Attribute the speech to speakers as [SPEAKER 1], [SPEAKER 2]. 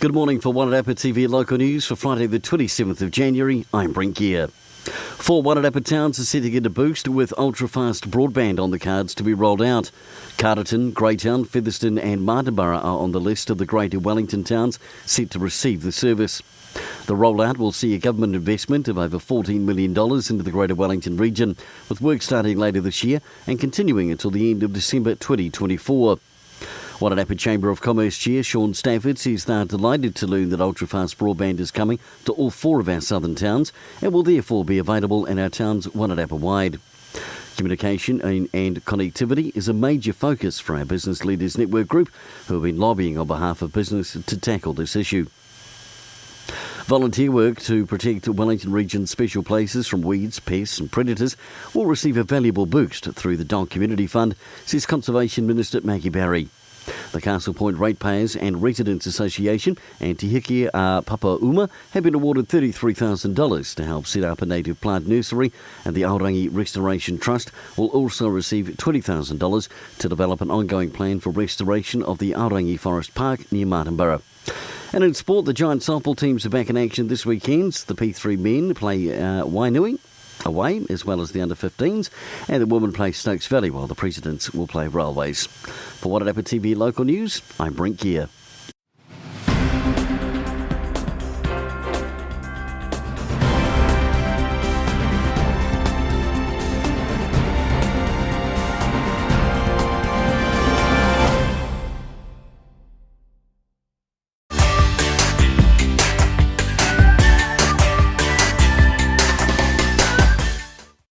[SPEAKER 1] Good morning for Wairarapa TV Local News for Friday the 27th of January. I'm Brent Gare. 4 Wairarapa towns are set to get a boost with ultra-fast broadband on the cards to be rolled out. Carterton, Greytown, Featherston and Martinborough are on the list of the Greater Wellington towns set to receive the service. The rollout will see a government investment of over $14 million into the Greater Wellington region, with work starting later this year and continuing until the end of December 2024. Wairarapa Chamber of Commerce Chair Sean Stafford says they're delighted to learn that ultra-fast broadband is coming to all 4 of our southern towns and will therefore be available in our towns Wairarapa-wide. Communication and connectivity is a major focus for our Business Leaders Network group, who have been lobbying on behalf of business to tackle this issue. Volunteer work to protect Wellington Region's special places from weeds, pests and predators will receive a valuable boost through the Dog Community Fund, says Conservation Minister Maggie Barry. The Castle Point Ratepayers and Residents Association and Te Hiki a Papauma have been awarded $33,000 to help set up a native plant nursery, and the Aorangi Restoration Trust will also receive $20,000 to develop an ongoing plan for restoration of the Aorangi Forest Park near Martinborough. And in sport, the Giant softball teams are back in action this weekend. The P3 men play Wainui away, as well as the under-15s, and the women play Stokes Valley, while the Presidents will play Railways. For Wairarapa TV Local News, I'm Brent Gare.